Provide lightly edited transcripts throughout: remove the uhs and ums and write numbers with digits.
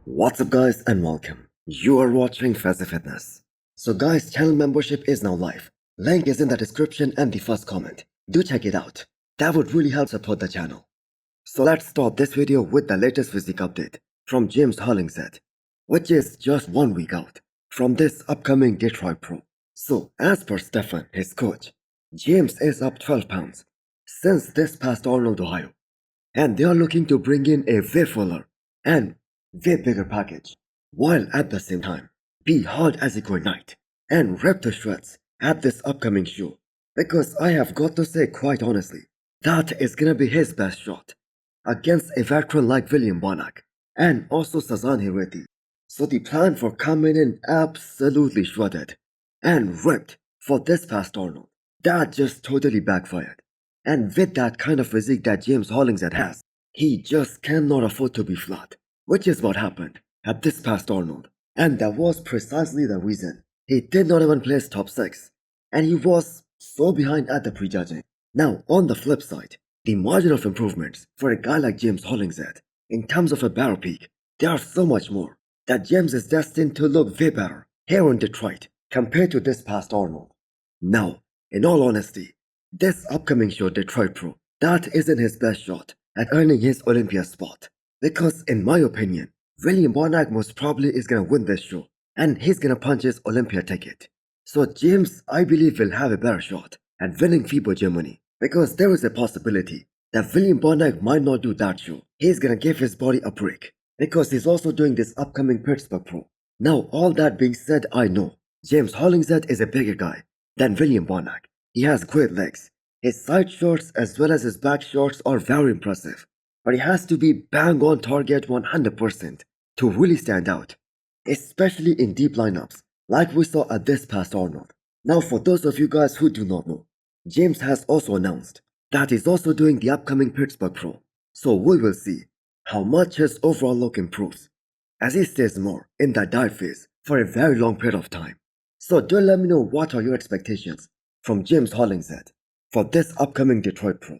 What's up guys and welcome. You are watching Fazi Fitness. So guys, channel membership is now live. Link is in the description and the first comment. Do check it out. That would really help support the channel. So let's start this video with the latest physique update from James Hollingshead, which is just 1 week out from this upcoming Detroit Pro. So as per Stefan, his coach, James is up 12 pounds since this past Arnold, Ohio. And they are looking to bring in a way fuller and way bigger package, while at the same time be hard as a grenade and rip the shreds at this upcoming show. Because I have got to say quite honestly, that is gonna be his best shot against a veteran like William Bonac and also Sasan Hireti. So the plan for coming in absolutely shredded and ripped for this past Arnold, that just totally backfired. And with that kind of physique that James Hollingshead has, he just cannot afford to be flat, which is what happened at this past Arnold. And that was precisely the reason he did not even place top 6, and he was so behind at the prejudging. Now, on the flip side, the margin of improvements for a guy like James Hollingshead in terms of a barrel peak, there are so much more that James is destined to look way better here in Detroit compared to this past Arnold. Now, in all honesty, this upcoming show, Detroit Pro, that isn't his best shot at earning his Olympia spot. Because in my opinion, William Bonac most probably is gonna win this show and he's gonna punch his Olympia ticket. So James, I believe, will have a better shot at winning FIBO Germany, because there is a possibility that William Bonac might not do that show. He's gonna give his body a break because he's also doing this upcoming Pittsburgh Pro. Now, all that being said, I know James Hollingshead is a bigger guy than William Bonac. He has great legs. His side shots as well as his back shots are very impressive. But he has to be bang on target 100% to really stand out, especially in deep lineups like we saw at this past Arnold. Now, for those of you guys who do not know, James has also announced that he's also doing the upcoming Pittsburgh Pro. So we will see how much his overall look improves as he stays more in that diet phase for a very long period of time. So do let me know what are your expectations from James Hollingshead for this upcoming Detroit Pro.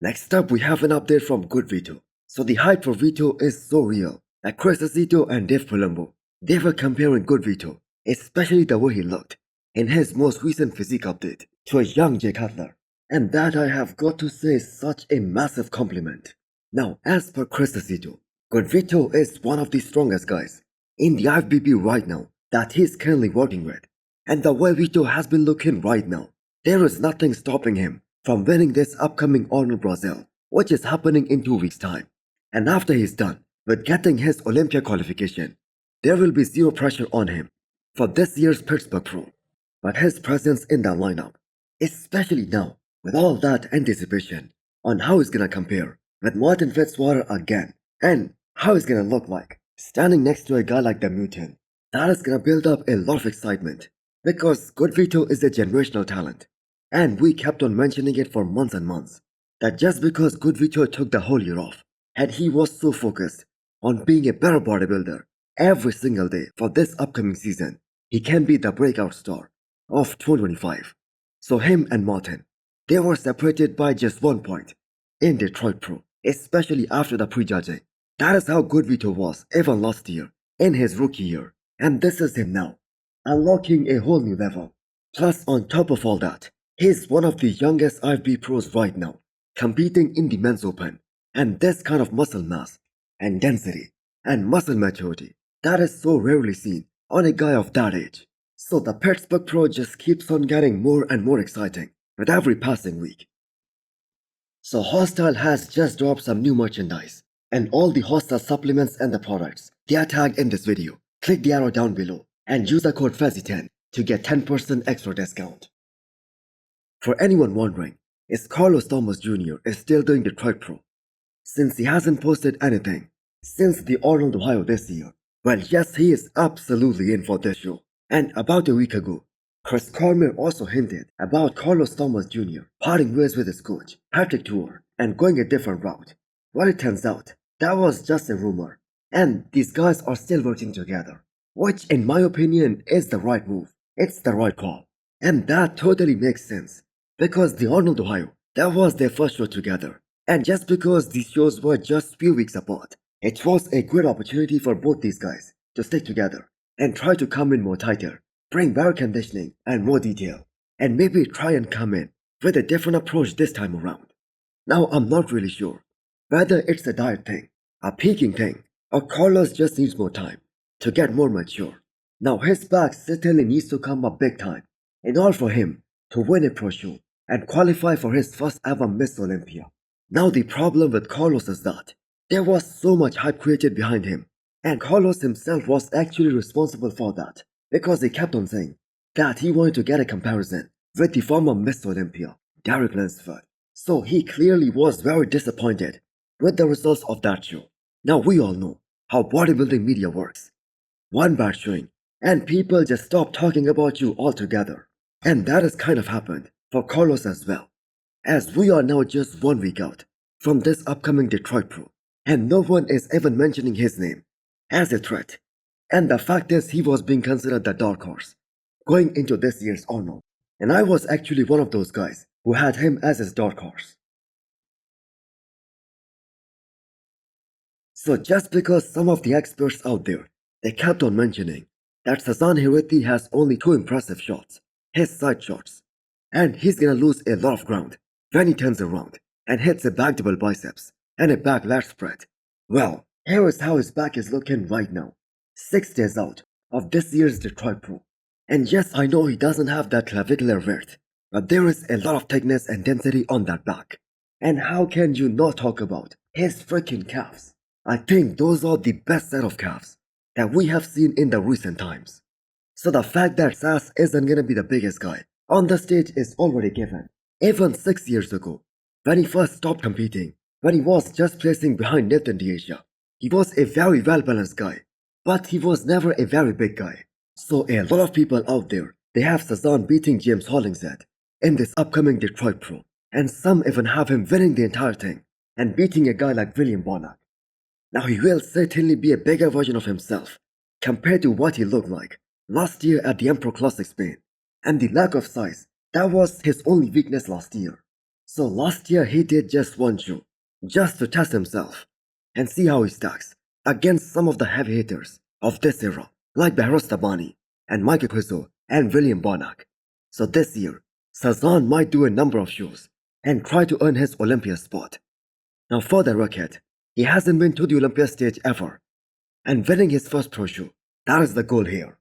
Next up, we have an update from Goodvito. So the hype for Vito is so real that Chris Zito and Dave Palumbo, they were comparing Goodvito, especially the way he looked in his most recent physique update, to a young Jay Cutler. And that, I have got to say, is such a massive compliment. Now, as per Chris Zito, Goodvito is one of the strongest guys in the IFBB right now that he's currently working with. And the way Vito has been looking right now, there is nothing stopping him from winning this upcoming Arnold Brazil, which is happening in 2 weeks' time. And after he's done with getting his Olympia qualification, there will be zero pressure on him for this year's Pittsburgh Pro. But his presence in that lineup, especially now with all that anticipation on how he's gonna compare with Martin Fitzwater again, and how he's gonna look like standing next to a guy like the Mutant, that is gonna build up a lot of excitement, because Goodvito is a generational talent. And we kept on mentioning it for months and months, that just because Goodvito took the whole year off, and he was so focused on being a better bodybuilder every single day for this upcoming season, he can be the breakout star of 2025. So him and Martin, they were separated by just 1 point in Detroit Pro, especially after the prejudging. That is how Goodvito was even last year in his rookie year, and this is him now, unlocking a whole new level. Plus, on top of all that, he's one of the youngest IFB pros right now, competing in the men's open. And this kind of muscle mass and density and muscle maturity, that is so rarely seen on a guy of that age. So the Pittsburgh Pro just keeps on getting more and more exciting with every passing week. So Hosstile has just dropped some new merchandise, and all the Hosstile supplements and the products, they are tagged in this video. Click the arrow down below and use the code Fazi10 to get 10% extra discount. For anyone wondering, is Carlos Thomas Jr. is still doing Detroit Pro, since he hasn't posted anything since the Arnold, Ohio this year? Well, yes, he is absolutely in for this show. And about a week ago, Chris Cormier also hinted about Carlos Thomas Jr. parting ways with his coach, Patrick Tuor, and going a different route. Well, it turns out that was just a rumor, and these guys are still working together, which in my opinion is the right move. It's the right call. And that totally makes sense, because the Arnold, Ohio That was their first show together. And just because these shows were just few weeks apart, it was a great opportunity for both these guys to stick together and try to come in more tighter, bring better conditioning and more detail, and maybe try and come in with a different approach this time around. Now I'm not really sure whether it's a diet thing, a peaking thing, or Carlos just needs more time to get more mature. Now his back certainly needs to come up big time in order for him to win a pro show and qualify for his first ever Miss Olympia. Now the problem with Carlos is that there was so much hype created behind him, and Carlos himself was actually responsible for that because he kept on saying that he wanted to get a comparison with the former Miss Olympia, Derek Lansford. So he clearly was very disappointed with the results of that show. Now we all know how bodybuilding media works. One bad showing, and people just stop talking about you altogether. And that has kind of happened for Carlos as well, as we are now just 1 week out from this upcoming Detroit Pro, and no one is even mentioning his name as a threat. And the fact is, he was being considered the dark horse going into this year's Arnold, and I was actually one of those guys who had him as his dark horse. So just because some of the experts out there, they kept on mentioning that Sasan Hiriti has only two impressive shots, his side shots, and he's gonna lose a lot of ground when he turns around and hits a back double biceps and a back lat spread. Well, here is how his back is looking right now, 6 days out of this year's Detroit Pro. And yes, I know he doesn't have that clavicular width, but there is a lot of thickness and density on that back. And how can you not talk about his freaking calves? I think those are the best set of calves that we have seen in the recent times. So the fact that Sas isn't gonna be the biggest guy on the stage is already given. Even 6 years ago, when he first stopped competing, when he was just placing behind Nathan D'Asia, he was a very well-balanced guy, but he was never a very big guy. So a lot of people out there, they have Sasan beating James Hollingshead in this upcoming Detroit Pro, and some even have him winning the entire thing and beating a guy like William Bonac. Now he will certainly be a bigger version of himself compared to what he looked like last year at the Emperor Classic Spain, and the lack of size, that was his only weakness last year. So last year he did just one show, just to test himself and see how he stacks against some of the heavy hitters of this era, like Behrouz Tabani and Michael Quizzo and William Bonac. So this year, Sasan might do a number of shows and try to earn his Olympia spot. Now for the record, he hasn't been to the Olympia stage ever, and winning his first pro show, that is the goal here.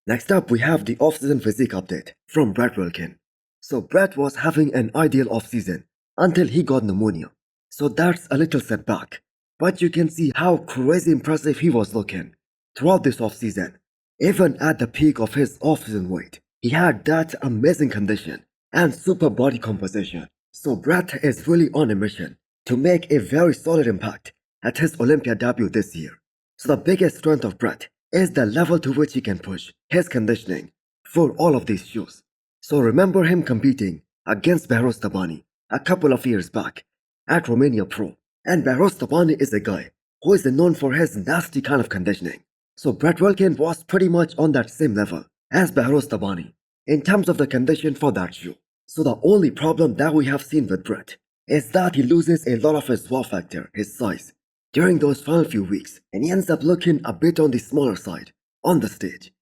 Next up, we have the off-season physique update from Brett Wilkin. So Brett was having an ideal off-season until he got pneumonia. So that's a little setback, but you can see how crazy impressive he was looking throughout this off-season. Even at the peak of his off-season weight, he had that amazing condition and super body composition. So Brett is really on a mission to make a very solid impact at his Olympia debut this year. So the biggest strength of Brett is the level to which he can push his conditioning for all of these shows. So remember him competing against Behrouz Tabani a couple of years back at Romania Pro. And Behrouz Tabani is a guy who is known for his nasty kind of conditioning. So Brett Wilkin was pretty much on that same level as Behrouz Tabani in terms of the condition for that show. So the only problem that we have seen with Brett is that he loses a lot of his wow factor, his size, during those final few weeks, and he ends up looking a bit on the smaller side on the stage,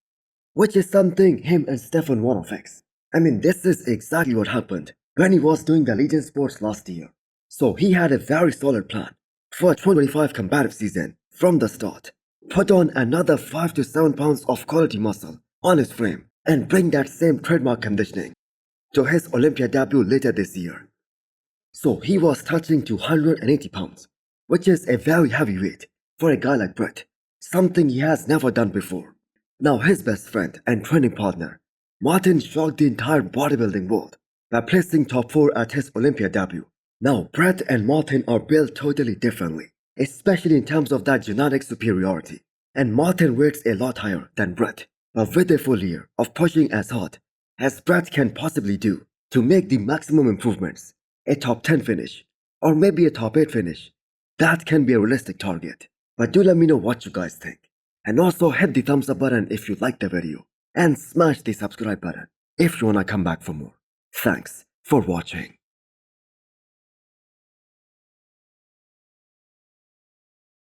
which is something him and Stefan wanna fix. I mean, this is exactly what happened when he was doing the Legion Sports last year. So he had a very solid plan for a 2025 combative season from the start. Put on another 5 to 7 pounds of quality muscle on his frame and bring that same trademark conditioning to his Olympia debut later this year. So he was touching 280 pounds, which is a very heavy weight for a guy like Brett, something he has never done before. Now his best friend and training partner, Martin, shocked the entire bodybuilding world by placing top 4 at his Olympia debut. Now Brett and Martin are built totally differently, especially in terms of that genetic superiority. And Martin rates a lot higher than Brett, but with a full year of pushing as hard as Brett can possibly do to make the maximum improvements, a top 10 finish, or maybe a top 8 finish, that can be a realistic target. But do let me know what you guys think. And also hit the thumbs up button if you liked the video. and smash the subscribe button if you wanna come back for more. Thanks for watching.